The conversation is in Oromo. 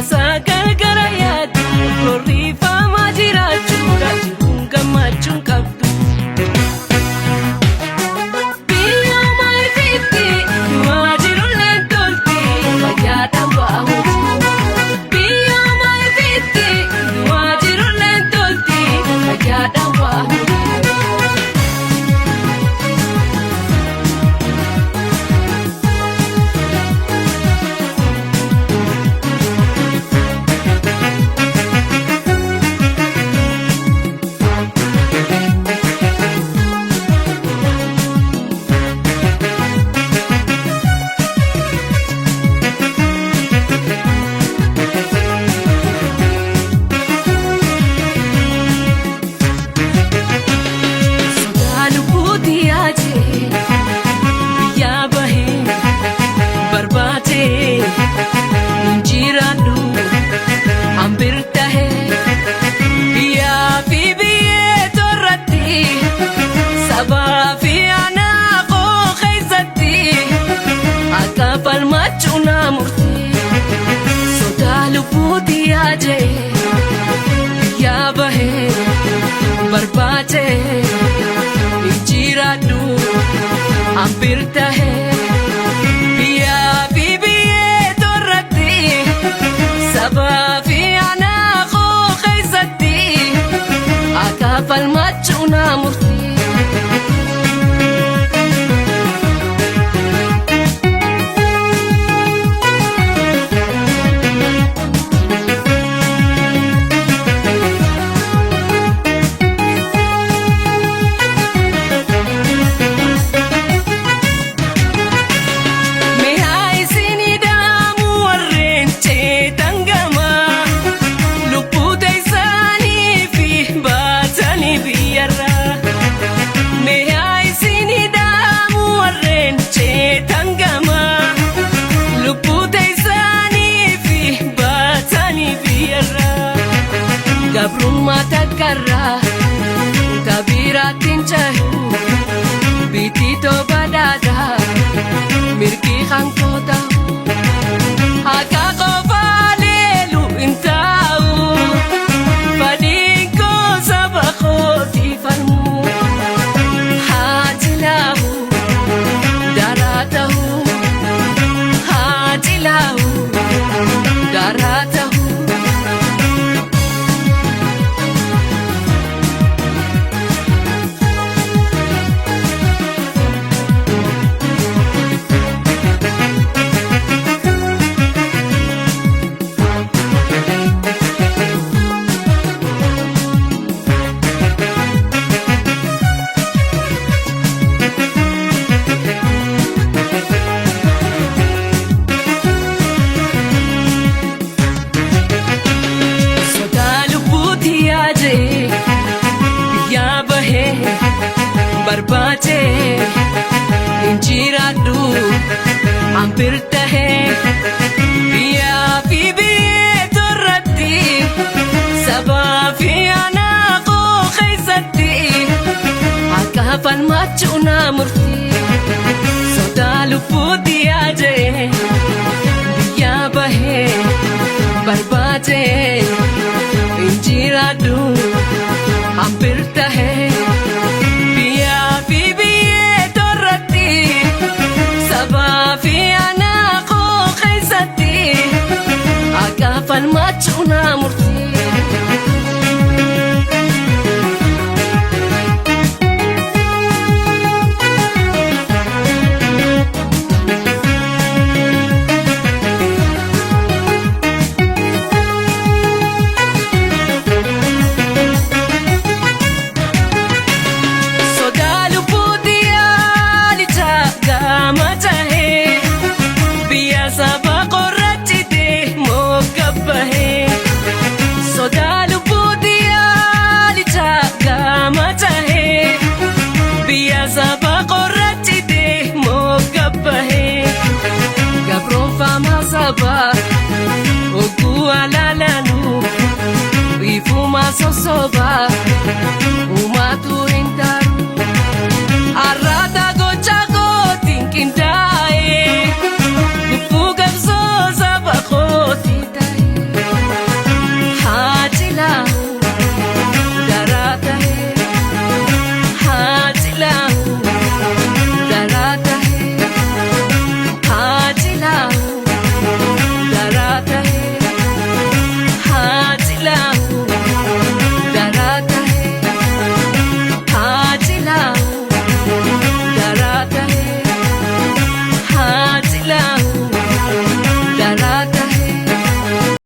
Asa gargara yaadu Roriifamaa jiraachuudha jiruun gammachuun qabdu. Biyya maaliitti himaa jirulleen tolti fayyaadhaan bahu. Biyya maaliitti himaa jirulleen tolti fayyaadhaan bahu. Falmachuna murti soda luputi aje ya bahe barbate injiradu ambirta hai biya bibi torati sabafi ana kho khaizati aka falmachuna murti. Gabrummaa takkarraa kabiraatiin jahu bititoo badhaadhaa mirgi hankoo ta'u akka qofaa leelu hin taa'u fadhiin koo saba kootii falmu haa jilaahu daraa ta'u haa jilaahu daraa ta'u. Barbaache injiraadhu ambirta hai biyya fi biyyee torratti sabaa fi aanaa koo keessatti akka falmachuna murti soda lubbuutti yaade biyya bahee barbaache injiraadhu ambirta hai. Falmachuna murti. Ogu alalanu ifuma sosoba